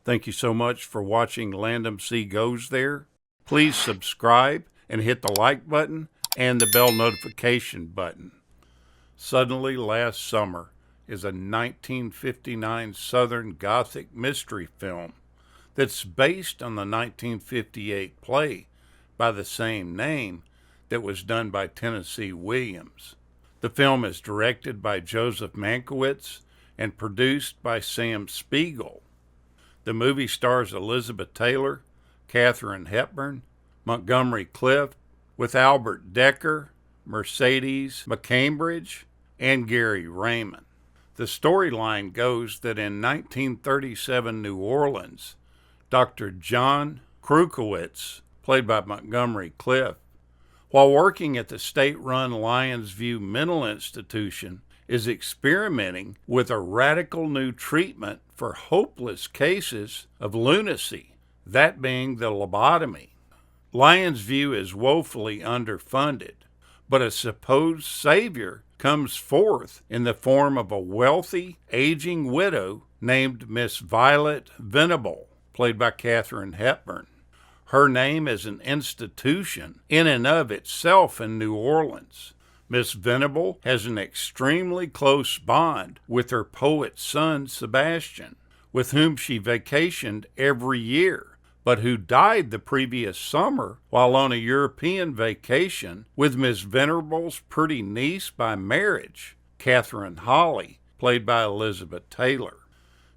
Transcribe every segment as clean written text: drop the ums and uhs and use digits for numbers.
Thank you so much for watching Landumc Goes There. Please subscribe and hit the like button and the bell notification button. Suddenly Last Summer is a 1959 Southern Gothic mystery film that's based on the 1958 play by the same name that was done by Tennessee Williams. The film is directed by Joseph Mankiewicz and produced by Sam Spiegel. The movie stars Elizabeth Taylor, Katharine Hepburn, Montgomery Clift, with Albert Decker, Mercedes McCambridge, and Gary Raymond. The storyline goes that in 1937 New Orleans, Dr. John Krukowitz, played by Montgomery Clift, while working at the state-run Lions View Mental Institution, is experimenting with a radical new treatment for hopeless cases of lunacy, that being the lobotomy. Lions View is woefully underfunded, but a supposed savior comes forth in the form of a wealthy, aging widow named Miss Violet Venable, played by Katharine Hepburn. Her name is an institution in and of itself in New Orleans. Miss Venable has an extremely close bond with her poet son, Sebastian, with whom she vacationed every year, but who died the previous summer while on a European vacation with Miss Venable's pretty niece by marriage, Catherine Holly, played by Elizabeth Taylor.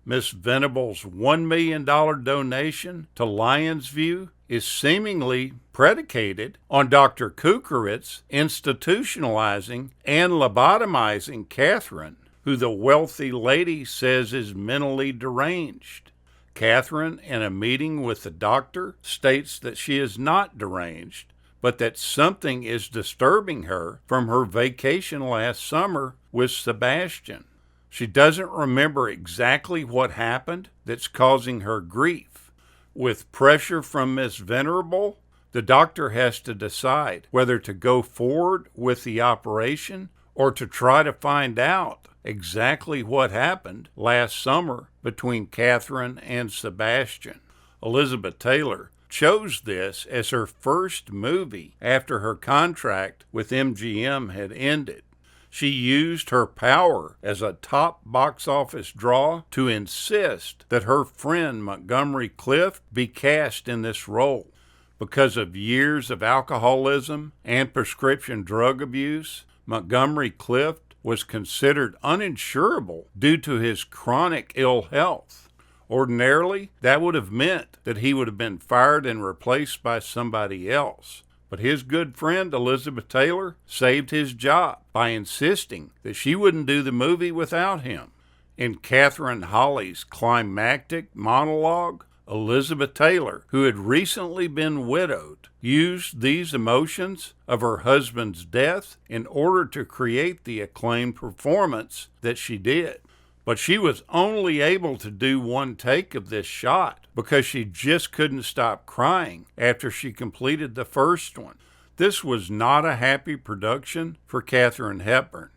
Miss Venable's $1 million donation to Lions View is seemingly predicated on Dr. Krukowitz institutionalizing and lobotomizing Catherine, who the wealthy lady says is mentally deranged. Catherine, in a meeting with the doctor, states that she is not deranged, but that something is disturbing her from her vacation last summer with Sebastian. She doesn't remember exactly what happened that's causing her grief. With pressure from Miss Venable, the doctor has to decide whether to go forward with the operation or to try to find out exactly what happened last summer between Catherine and Sebastian. Elizabeth Taylor chose this as her first movie after her contract with MGM had ended. She used her power as a top box office draw to insist that her friend Montgomery Clift be cast in this role. Because of years of alcoholism and prescription drug abuse, Montgomery Clift was considered uninsurable due to his chronic ill health. Ordinarily, that would have meant that he would have been fired and replaced by somebody else. But his good friend Elizabeth Taylor saved his job by insisting that she wouldn't do the movie without him. In Catherine Holly's climactic monologue, Elizabeth Taylor, who had recently been widowed, used these emotions of her husband's death in order to create the acclaimed performance that she did. But she was only able to do one take of this shot because she just couldn't stop crying after she completed the first one. This was not a happy production for Katharine Hepburn.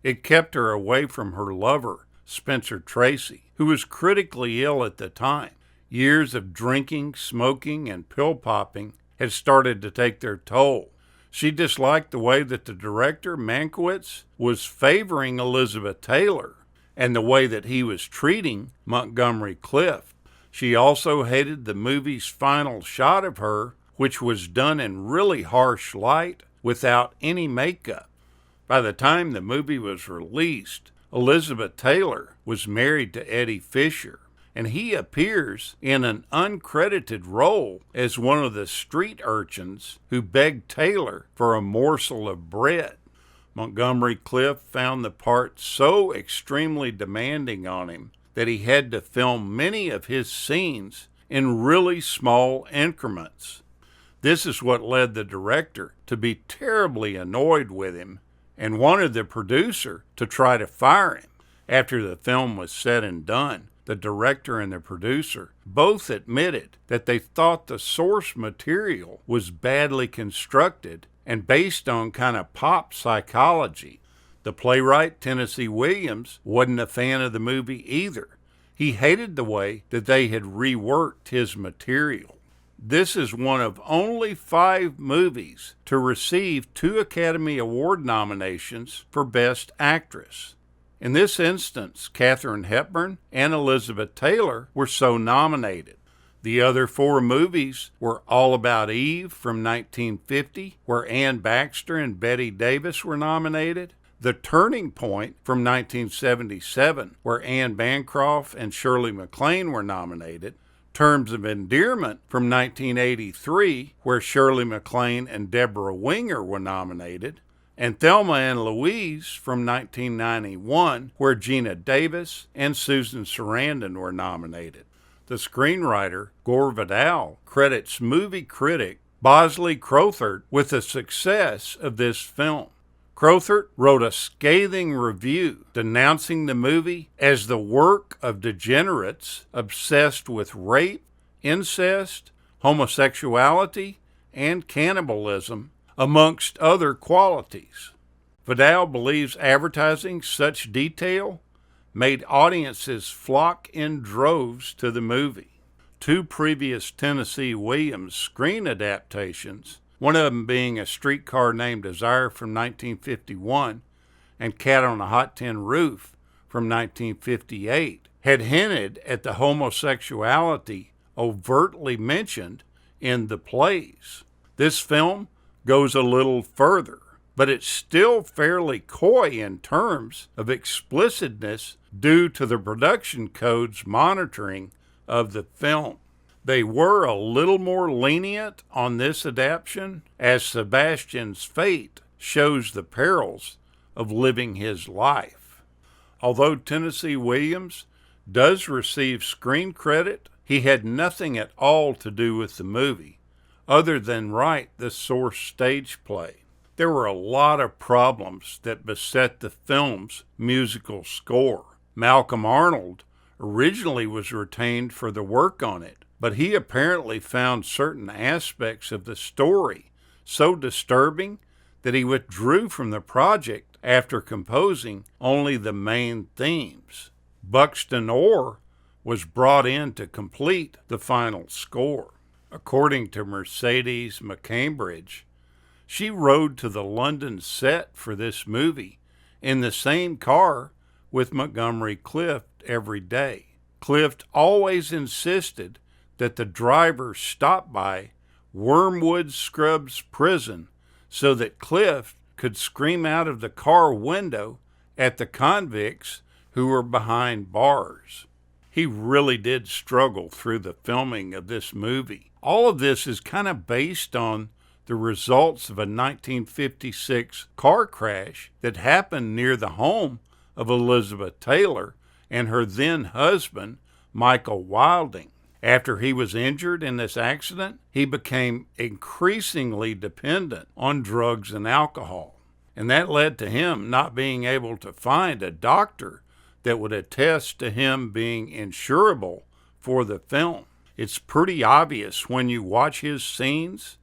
It kept her away from her lover, Spencer Tracy, who was critically ill at the time. Years of drinking, smoking, and pill popping had started to take their toll. She disliked the way that the director, Mankiewicz, was favoring Elizabeth Taylor and the way that he was treating Montgomery Clift. She also hated the movie's final shot of her, which was done in really harsh light without any makeup. By the time the movie was released, Elizabeth Taylor was married to Eddie Fisher, and he appears in an uncredited role as one of the street urchins who begged Taylor for a morsel of bread. Montgomery Clift found the part so extremely demanding on him that he had to film many of his scenes in really small increments. This is what led the director to be terribly annoyed with him and wanted the producer to try to fire him. After the film was said and done, the director and the producer both admitted that they thought the source material was badly constructed and based on kind of pop psychology. The playwright, Tennessee Williams, wasn't a fan of the movie either. He hated the way that they had reworked his material. This is one of only 5 movies to receive 2 Academy Award nominations for Best Actress. In this instance, Katharine Hepburn and Elizabeth Taylor were so nominated. The other 4 movies were All About Eve from 1950, where Ann Baxter and Bette Davis were nominated, The Turning Point from 1977, where Anne Bancroft and Shirley MacLaine were nominated, Terms of Endearment from 1983, where Shirley MacLaine and Deborah Winger were nominated, and Thelma and Louise from 1991, where Gina Davis and Susan Sarandon were nominated. The screenwriter, Gore Vidal, credits movie critic Bosley Crowther with the success of this film. Crowther wrote a scathing review denouncing the movie as the work of degenerates obsessed with rape, incest, homosexuality, and cannibalism, amongst other qualities. Vidal believes advertising such detail made audiences flock in droves to the movie. 2 previous Tennessee Williams screen adaptations, one of them being A Streetcar Named Desire from 1951 and Cat on a Hot Tin Roof from 1958, had hinted at the homosexuality overtly mentioned in the plays. This film goes a little further, but it's still fairly coy in terms of explicitness due to the production code's monitoring of the film. They were a little more lenient on this adaptation, as Sebastian's fate shows the perils of living his life. Although Tennessee Williams does receive screen credit, he had nothing at all to do with the movie, other than write the source stage play. There were a lot of problems that beset the film's musical score. Malcolm Arnold originally was retained for the work on it, but he apparently found certain aspects of the story so disturbing that he withdrew from the project after composing only the main themes. Buxton Orr was brought in to complete the final score. According to Mercedes McCambridge, she rode to the London set for this movie in the same car with Montgomery Clift every day. Clift always insisted that the driver stop by Wormwood Scrubs Prison so that Clift could scream out of the car window at the convicts who were behind bars. He really did struggle through the filming of this movie. All of this is kind of based on the results of a 1956 car crash that happened near the home of Elizabeth Taylor and her then husband, Michael Wilding. After he was injured in this accident, he became increasingly dependent on drugs and alcohol. And that led to him not being able to find a doctor that would attest to him being insurable for the film. It's pretty obvious when you watch his scenes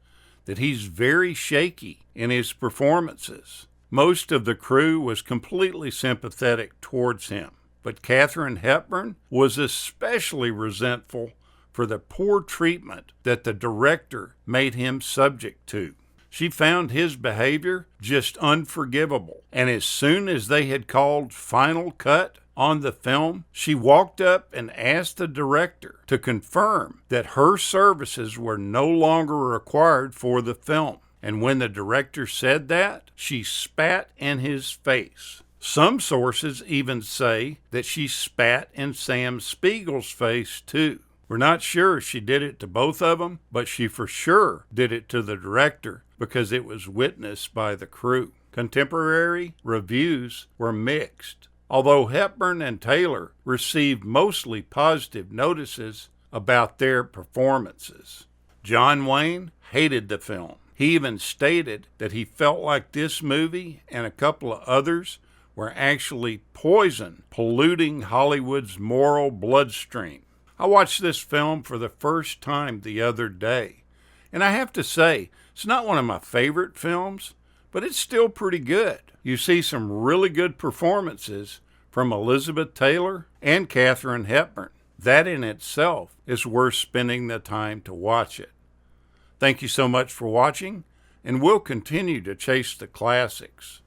that he's very shaky in his performances. Most of the crew was completely sympathetic towards him, but Katharine Hepburn was especially resentful for the poor treatment that the director made him subject to. She found his behavior just unforgivable, and as soon as they had called final cut on the film, she walked up and asked the director to confirm that her services were no longer required for the film. And when the director said that, she spat in his face. Some sources even say that she spat in Sam Spiegel's face too. We're not sure if she did it to both of them, but she for sure did it to the director because it was witnessed by the crew. Contemporary reviews were mixed. Although Hepburn and Taylor received mostly positive notices about their performances. John Wayne hated the film. He even stated that he felt like this movie and a couple of others were actually poison, polluting Hollywood's moral bloodstream. I watched this film for the first time the other day, and I have to say, it's not one of my favorite films, but it's still pretty good. You see some really good performances from Elizabeth Taylor and Katharine Hepburn. That in itself is worth spending the time to watch it. Thank you so much for watching, and we'll continue to chase the classics.